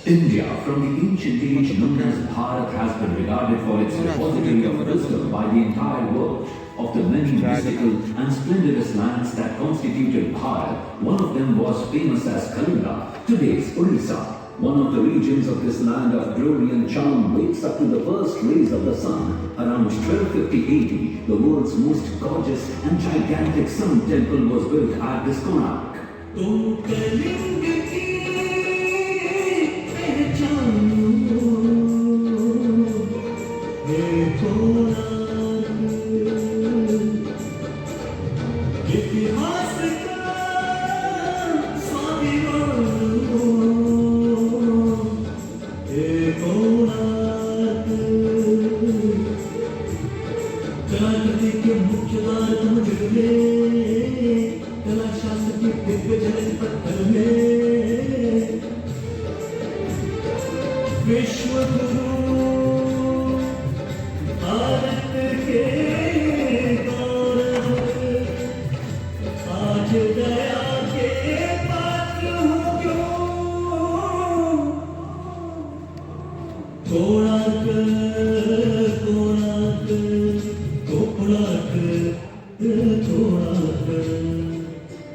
India, from the ancient age known as Bharat, has been regarded for its repository of wisdom by the entire world. Of the many mystical and splendorous lands that constituted Bharat, one of them was famous as Kalinga, today's Orissa. One of the regions of this land of glory and charm wakes up to the first rays of the sun. Around 1250 AD, the world's most gorgeous and gigantic sun temple was built at this Konark.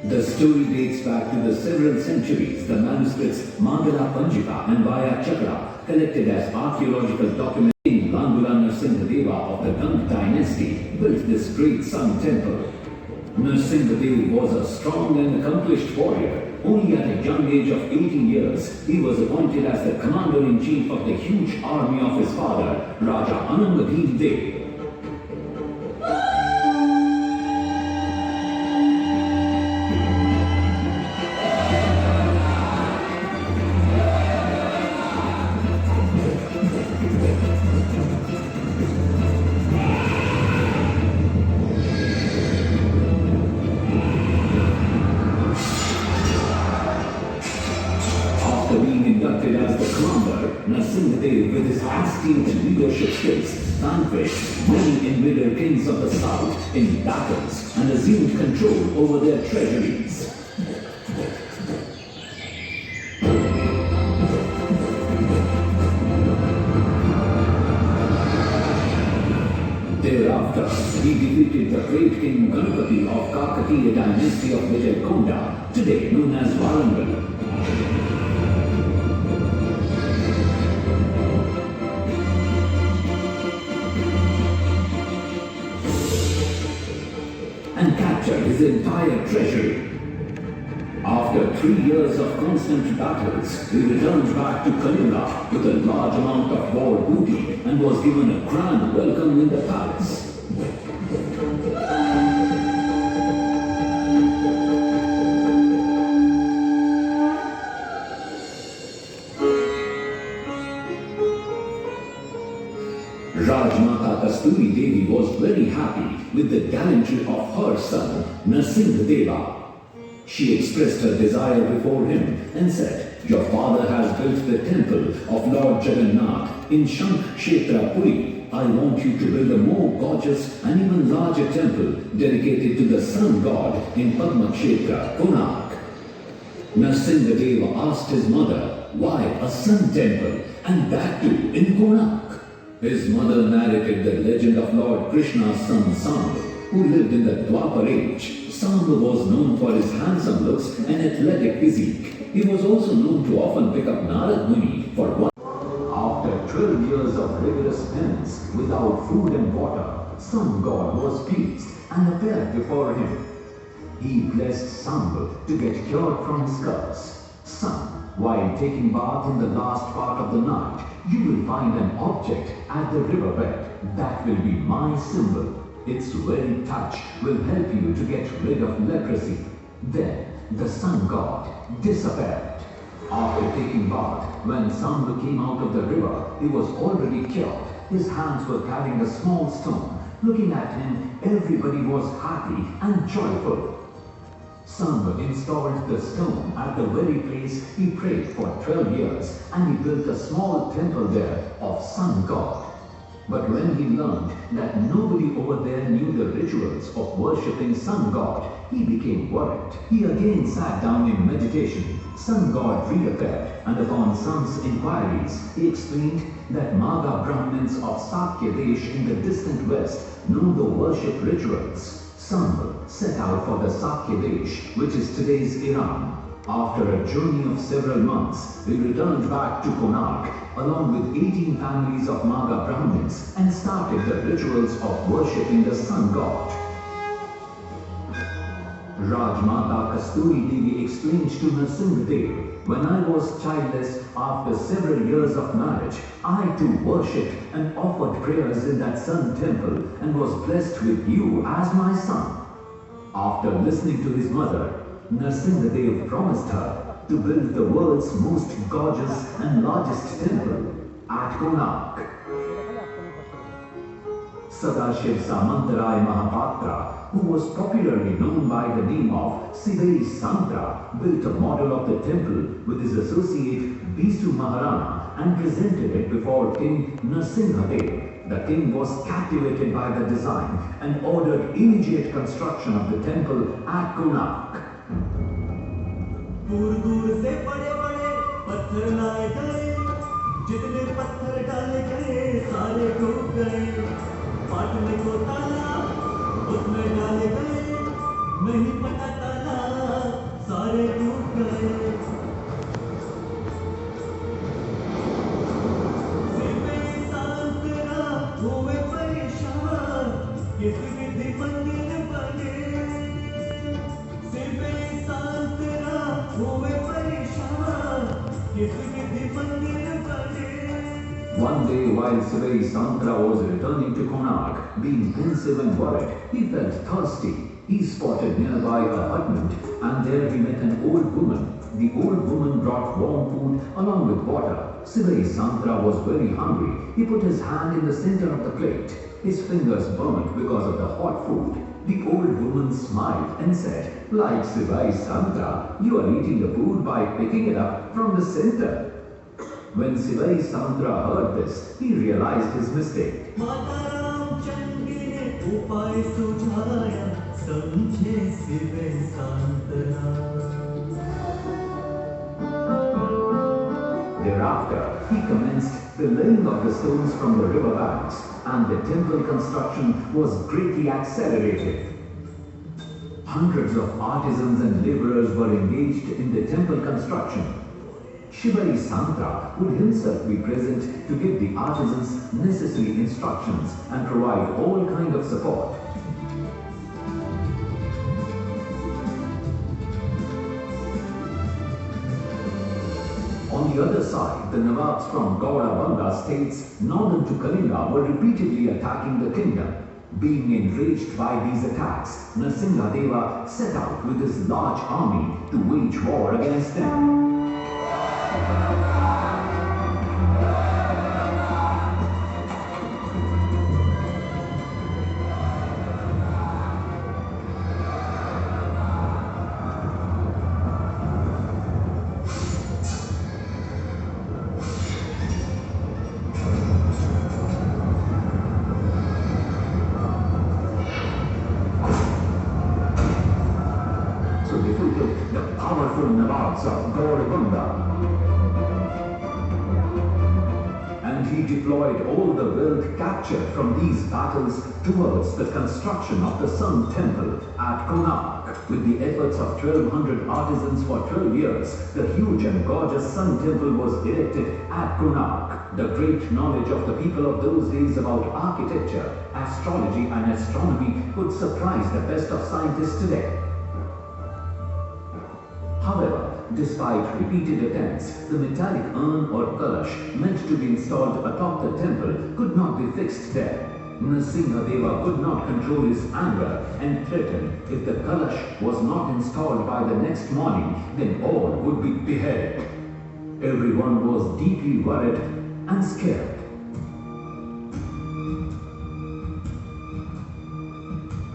The story dates back to the several centuries. The manuscripts Mangala Panjika and Vaya Chakra, collected as archaeological documents in Langula Narsinghadeva of the Gang dynasty, built this great sun temple. Narsinghadeva was a strong and accomplished warrior. Only at a young age of 18 years, he was appointed as the commander-in-chief of the huge army of his father, Raja Anangadev Dev. As the commander, Narsinghadeva, with his esteemed leadership skills, vanquished many invader kings of the south in battles and assumed control over their treasuries. Thereafter, he defeated the great king Ganapati of Kakatiya dynasty of Vijaykonda, today known as Warangal. And captured his entire treasury. After 3 years of constant battles, he returned back to Kalinga with a large amount of war booty and was given a grand welcome in the palace. Rajmata Kasturi Devi was very happy with the gallantry of her son, Narsinghadeva. She expressed her desire before him and said, "Your father has built the temple of Lord Jagannath in Shankkshetra Puri. I want you to build a more gorgeous and even larger temple dedicated to the sun god in Padmakshetra, Konark." Narsinghadeva asked his mother, why a sun temple, and that too in Konark? His mother narrated the legend of Lord Krishna's son Samba, who lived in the Dwapar age. Samba was known for his handsome looks and athletic physique. He was also known to often pick up Narad Muni for one. After 12 years of rigorous penance without food and water, sun god was pleased and appeared before him. He blessed Samba to get cured from his curse. Son, while taking bath in the last part of the night, you will find an object at the riverbed. That will be my symbol. Its very touch will help you to get rid of leprosy. Then the sun god disappeared. After taking bath, when Samba came out of the river, he was already cured. His hands were carrying a small stone. Looking at him, everybody was happy and joyful. Samba installed the stone at the very place he prayed for 12 years, and he built a small temple there of sun god. But when he learned that nobody over there knew the rituals of worshipping sun god, he became worried. He again sat down in meditation. Sun god reappeared, and upon sun's inquiries, he explained that Maga Brahmins of Sakya Desh in the distant west know the worship rituals. Sun set out for the Sakya Desh, which is today's Iran. After a journey of several months, we returned back to Konark along with 18 families of Maga Brahmins and started the rituals of worshipping the sun god. Rajmata Kasturi Devi explained to Narsingadev, when I was childless, after several years of marriage, I too worshipped and offered prayers in that sun temple and was blessed with you as my son. After listening to his mother, Narsingadev promised her to build the world's most gorgeous and largest temple at Konark. Sadashiv Samantarai Mahapatra, who was popularly known by the name of Sivai Santra, built a model of the temple with his associate Bisu Maharana and presented it before King Narsingadev. The king was captivated by the design and ordered immediate construction of the temple at Konark. दूर दूर से बड़े बड़े पत्थर लाए गए, जितने पत्थर डाले गए सारे डूब गए। फाटने को ताला उसमें डाले गए, नहीं पता ताला सारे डूब गए। सिर्फ सांकरा हुए परेशान, किसी विधि मंदिर बने। सिर्फ सांकरा हुए परेशान, किसी विधि मंदिर बने। One day, while Sivai Santra was returning to Konark, being pensive and worried, he felt thirsty. He spotted nearby a hutment, and there he met an old woman. The old woman brought warm food along with water. Sivai Santra was very hungry. He put his hand in the center of the plate. His fingers burnt because of the hot food. The old woman smiled and said, "Like Sivai Santra, you are eating the food by picking it up from the center." When Sivai Santra heard this, he realized his mistake. माता रामचंद्र ने उपाय सुझाया, समझे सिवै Santra. Thereafter, he commenced the laying of the stones from the river banks, and the temple construction was greatly accelerated. Hundreds of artisans and laborers were engaged in the temple construction. Sivai Santra would himself be present to give the artisans necessary instructions and provide all kinds of support. On the other side, the Nawabs from Gaurabanga states northern to Kalinga were repeatedly attacking the kingdom. Being enraged by these attacks, Narsingadeva set out with his large army to wage war against them. So defeated the powerful Nawabs of Gaurabanga. And he deployed all the wealth captured from these battles towards the construction of the Sun Temple at Konark. With the efforts of 1200 artisans for 12 years, the huge and gorgeous Sun Temple was erected at Konark. The great knowledge of the people of those days about architecture, astrology and astronomy could surprise the best of scientists today. However, despite repeated attempts, the metallic urn or kalash meant to be installed atop the temple could not be fixed there. Narsingadeva could not control his anger and threatened if the kalash was not installed by the next morning, then all would be beheaded. Everyone was deeply worried and scared.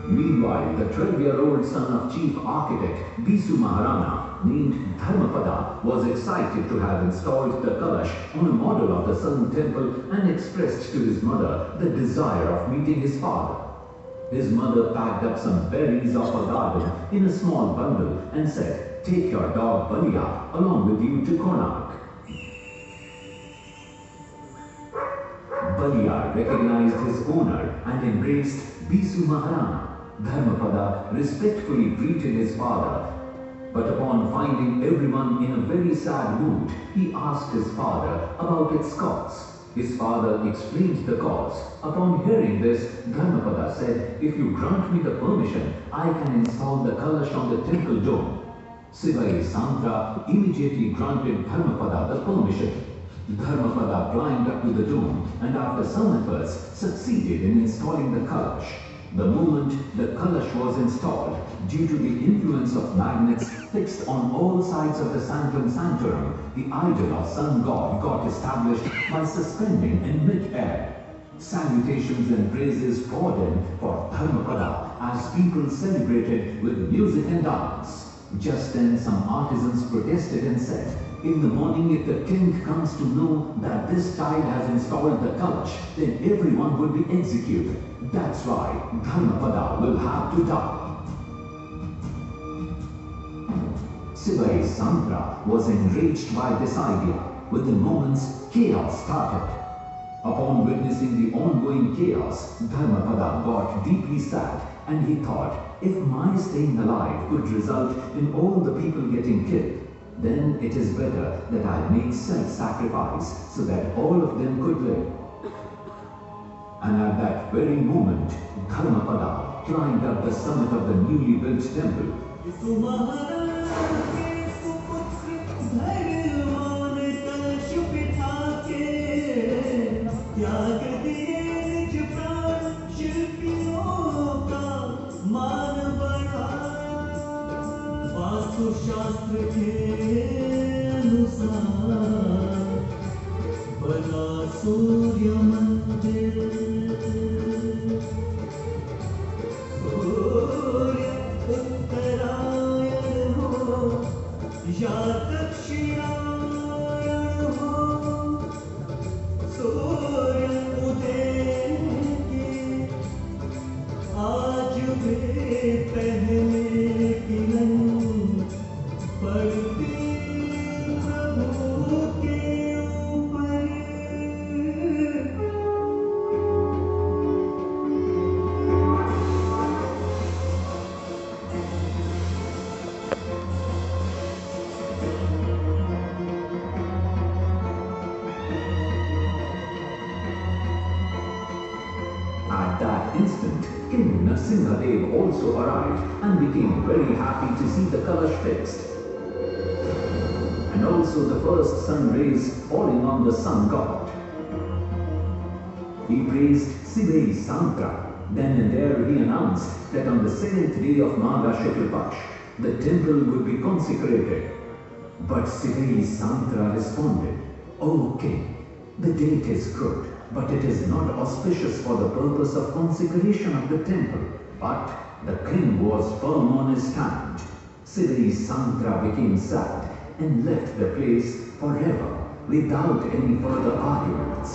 Meanwhile, the 12-year-old son of chief architect Bisu Maharana, named Dharmapada, was excited to have installed the kalash on a model of the Sun Temple and expressed to his mother the desire of meeting his father. His mother packed up some berries of her garden in a small bundle and said, "Take your dog Balia along with you to Konark." Balia recognized his owner and embraced Bisu Maharana. Dharmapada respectfully greeted his father, but upon finding everyone in a very sad mood, he asked his father about its cause. His father explained the cause. Upon hearing this, Dharmapada said, "If you grant me the permission, I can install the Kalash on the temple dome." Sivai Santra immediately granted Dharmapada the permission. Dharmapada climbed up to the dome and after some efforts succeeded in installing the Kalash. The moment the Kalash was installed, due to the influence of magnets fixed on all sides of the Sanctum Sanctorum, the idol of sun god got established by suspending in mid-air. Salutations and praises poured in for Dharmapada as people celebrated with music and dance. Just then some artisans protested and said, "In the morning if the king comes to know that this child has installed the Kalash, then everyone will be executed. That's why Dharmapada will have to die." Sivai Santra was enraged by this idea. Within moments, chaos started. Upon witnessing the ongoing chaos, Dharmapada got deeply sad and he thought, if my staying alive could result in all the people getting killed, then it is better that I make self-sacrifice so that all of them could live. And at that very moment, Dharmapada climbed up the summit of the newly built temple. शास्त्र के अनुसार बना सूर्य मंदिर, सूर्य उत्तरायण हो या दक्षिणायन हो, सूर्य उदय के आज भी पहले किरण पड़ती प्रभु के ऊपर। At that instant, King Nrsimhadev also arrived and became very happy to see the Kalash fixed, and also the first sun rays falling on the sun god. He praised Sivai Santra. Then and there he announced that on the 7th day of Magha Shukla Paksh, the temple would be consecrated. But Sivai Santra responded, "O king, the date is good, but it is not auspicious for the purpose of consecration of the temple." But the king was firm on his stand. Sivai Santra became sad and left the place forever without any further arguments.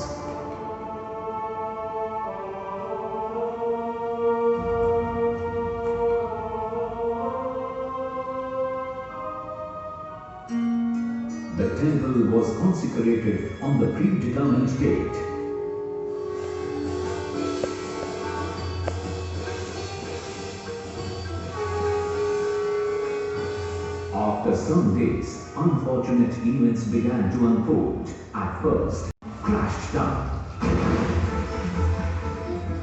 The temple was consecrated on the predetermined date. After some days, unfortunate events began to unfold. At first, crashed down.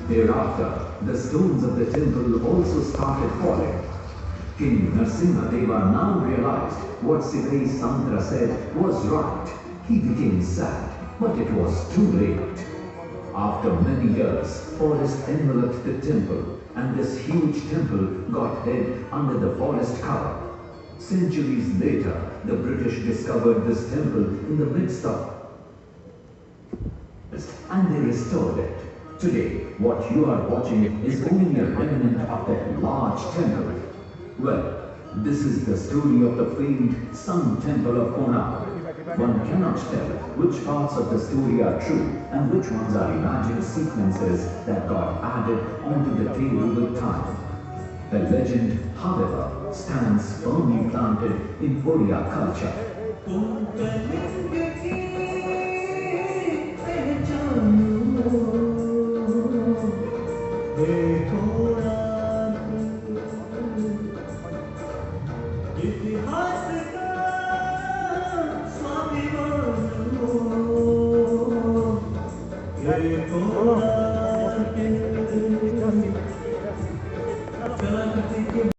Thereafter, the stones of the temple also started falling. King Nrsimhadeva now realized what Sivai Santra said was right. He became sad, but it was too late. After many years, forest enveloped the temple, and this huge temple got hid under the forest cover. Centuries later, the British discovered this temple in the midst of and they restored it. Today, what you are watching is only a remnant of that large temple. Well, this is the story of the famed Sun Temple of Konark. One cannot tell which parts of the story are true and which ones are imagined sequences that got added onto the table with time. The legend, however, stands firmly planted in Odia culture. तुम चलेंगे